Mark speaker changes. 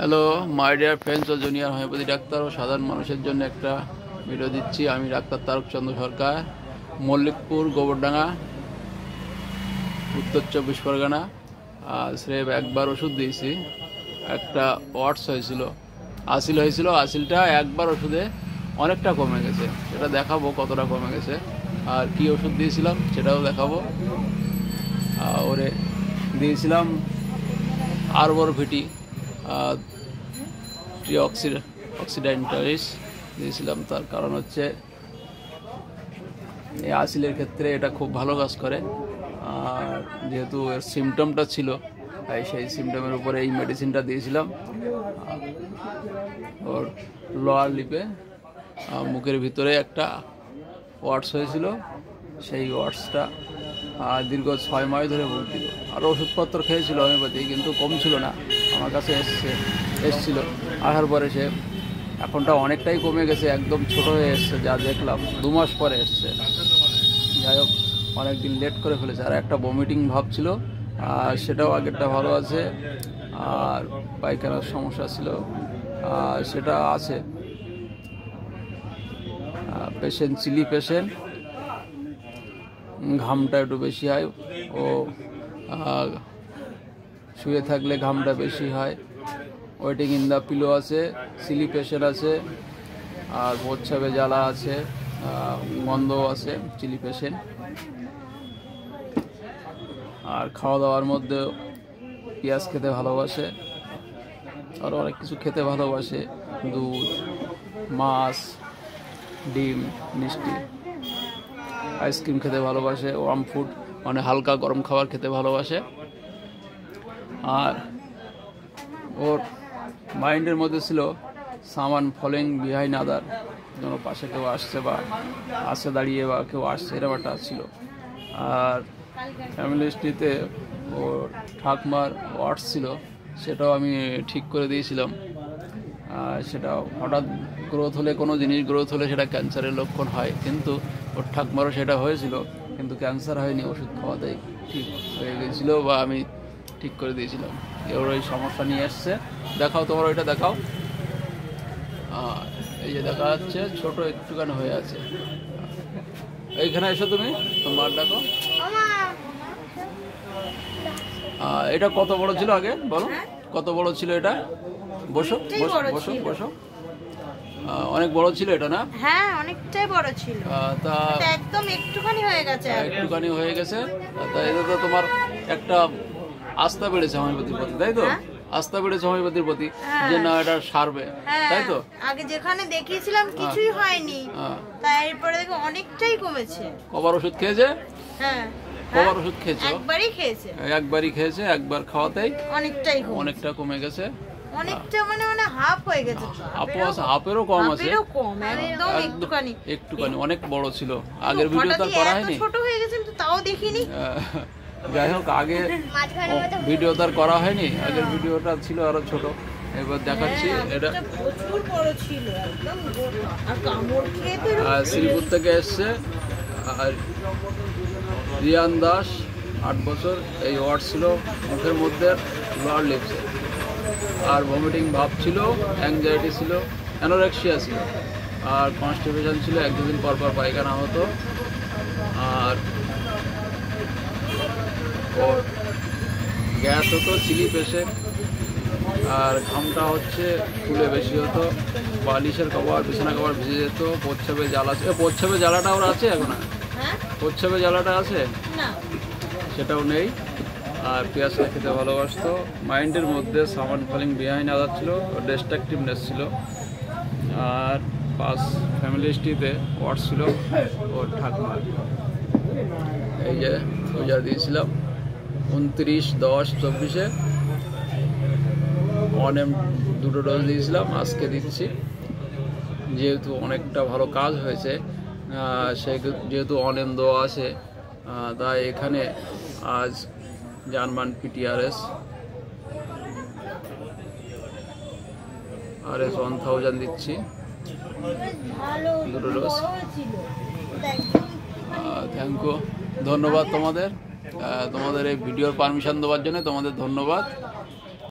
Speaker 1: Hello my dear friends ও junior homeopathy doctor ও সাধারণ মানুষের জন্য একটা ভিডিও দিচ্ছি। আমি ডাক্তার তারকচন্দ্র সরকার, মল্লিকপুর, গোবরডাঙ্গা, উত্তর 24 পরগনা। স্রেফ একবার ওষুধ দিয়েছি, একটা ওয়াটস হয়েছিল, আসিল হয়েছিল। আসিলটা একবার ওষুধে অনেকটা কমে গেছে, সেটা দেখাবো কতটা কমে গেছে, আর কি ওষুধ দিয়েছিলাম সেটাও দেখাবো। ওরে দিয়েছিলাম আরবরভিটি অক্সিডেন্টালিস দিয়েছিলাম। তার কারণ হচ্ছে এই আসিলের ক্ষেত্রে এটা খুব ভালো কাজ করে, আর যেহেতু এর সিমটমটা ছিল তাই সেই সিমটমের উপরে এই মেডিসিনটা দিয়েছিলাম। ওর লোয়ার লিপে মুখের ভিতরে একটা ওয়াটস হয়েছিল, সেই ওয়াটসটা দীর্ঘ 6 মাস ধরে ভুগছিল। আরও ওষুধপত্র খেয়েছিল হোমিওপ্যাথি, কিন্তু কমছিল না। আমার কাছে এসছিল, আসার পরে সে এখনটা অনেকটাই কমে গেছে, একদম ছোট হয়ে এসছে, যা দেখলাম 2 মাস পরে এসছে। যাই হোক, অনেকদিন লেট করে ফেলেছে। আর একটা বমিটিং ভাব ছিল, আর সেটাও আগেরটা ভালো আছে। আর পায়খানার সমস্যা ছিল, সেটা আছে। পেশেন্ট চিলি পেশেন্ট, ঘামটা একটু বেশি হয়, ও শুয়ে থাকলে ঘামটা বেশি হয়। ওয়েটিং ইন দ্য পিলো আছে, চিলি পেশেন্ট আছে, আর প্রস্রাবে জ্বালা আছে, গন্ধ আছে, চিলি পেশেন্ট। আর খাওয়া দাওয়ার মধ্যে পেঁয়াজ খেতে ভালোবাসে, আর অনেক কিছু খেতে ভালোবাসে, দুধ, মাছ, ডিম, মিষ্টি, আইসক্রিম খেতে ভালোবাসে, ওয়ার্ম ফুড মানে হালকা গরম খাবার খেতে ভালোবাসে। আর ওর মাইন্ডের মধ্যে ছিল সামান ফলোইং বিহাইন্ড আদার, যেন পাশে কেউ আসছে বা আসে দাঁড়িয়ে বা কেউ আসছে, এরকম একটা ছিল। আর ফ্যামিলি হিস্ট্রিতে ওর ঠাকমার ওয়াটস ছিল, সেটাও আমি ঠিক করে দিয়েছিলাম। সেটা হঠাৎ গ্রোথ হলে, কোনো জিনিস গ্রোথ হলে সেটা ক্যান্সারের লক্ষণ হয়, কিন্তু ওর ঠাকমারও সেটা হয়েছিল, কিন্তু ক্যান্সার হয়নি, ওষুধ খাওয়াতেই ঠিক হয়ে গেছিলো, বা আমি ঠিক করে দিয়েছিলাম। ওর ওই সমস্যা নিয়ে এসছে। দেখাও, তোমার ওইটা দেখাও। এই যে দেখা যাচ্ছে ছোট একটুখানি হয়ে আছে। এইখানে এসো, তুমি তোমার দেখো। এটা কত বড় ছিল আগে বলো, কত বড় ছিল এটা? বসো বসো বসো। অনেক বড় ছিল এটা, না?
Speaker 2: হ্যাঁ, অনেকটাই বড় ছিল। তা একদম একটুখানি হয়ে গেছে,
Speaker 1: একটুখানি হয়ে গেছে। তা এটা তো তোমার একটা আস্থা বেড়েছে হোমিওপ্যাথির প্রতি, তাই তো? আস্থা বেড়েছে হোমিওপ্যাথির প্রতি, যে না এটা সারবে, তাই তো?
Speaker 2: আগে যেখানে দেখিয়েছিলাম কিছুই হয়নি, তারপরে দেখো অনেকটাই কমেছে।
Speaker 1: কবার ওষুধ খেয়েছে?
Speaker 2: হ্যাঁ,
Speaker 1: কবার ওষুধ খেয়েছে?
Speaker 2: একবারই
Speaker 1: খেয়েছে। একবার খাওয়াতেই
Speaker 2: অনেকটা
Speaker 1: কমে গেছে।
Speaker 2: অনেকটা মানে হাফ হয়ে গেছে।
Speaker 1: হাফেরও কম আছে,
Speaker 2: একদম
Speaker 1: একটুখানি। অনেক বড় ছিল। আগের ভিডিও তার করা হয়নি,
Speaker 2: ছোট হয়ে গেছে, তাও দেখিনি।
Speaker 1: যাই হোক, আগে ভিডিও তার করা হয়নি, আগের ভিডিওটা ছিল আরো ছোট। এবার দেখাচ্ছি। এটা
Speaker 2: প্রচুর বড় ছিল, একদম গোটা, আর কামড় খেতে।
Speaker 1: শ্রীপুর থেকে এসছে, আর রিয়ান দাস, 8 বছর। এই ওয়ার্ড ছিল মুখের মধ্যে, লোয়ার লিপসে। আর ভমিটিং ভাব ছিল, অ্যাংজাইটি ছিল, অ্যানোরেক্সিয়া ছিল, আর কনস্টিপেশন ছিল, 1-2 দিন পর পর পায়খানা হতো। আর গ্যাস হতো, চিলি পেশেন্ট। আর ঘামটা হচ্ছে ফুলে বেশি হতো, বালিশের কভার, বিছানা কভার ভিজে যেত, প্রস্রাবে জ্বালা। প্রস্রাবে জ্বালাটা ওর আছে এখন? প্রস্রাবে জ্বালাটা আছে? সেটাও নেই। আর পেঁয়াজ খেতে ভালোবাসতো। মাইন্ডের মধ্যে সামান ফলিং বিহাইন্ড আদার ছিল, ডিস্ট্রাকটিভনেস ছিল। আর পাস ফ্যামিলি হিস্ট্রিতে ওয়ার্ড ছিল ওর ঠাকুমার। এই যে পূজা দিয়েছিলাম 29/10/24-এ। 1M 2 ডোজ দিয়েছিলাম, আজকে দিচ্ছি। যেহেতু অনেকটা ভালো কাজ হয়েছে, যেহেতু 1M দেওয়া আছে, তাই এখানে আজ জার্মান PTRS 1000 দিচ্ছি, 2 ডোজ। থ্যাংক ইউ, ধন্যবাদ তোমাদের এই ভিডিওর পারমিশন দেওয়ার জন্য তোমাদের ধন্যবাদ।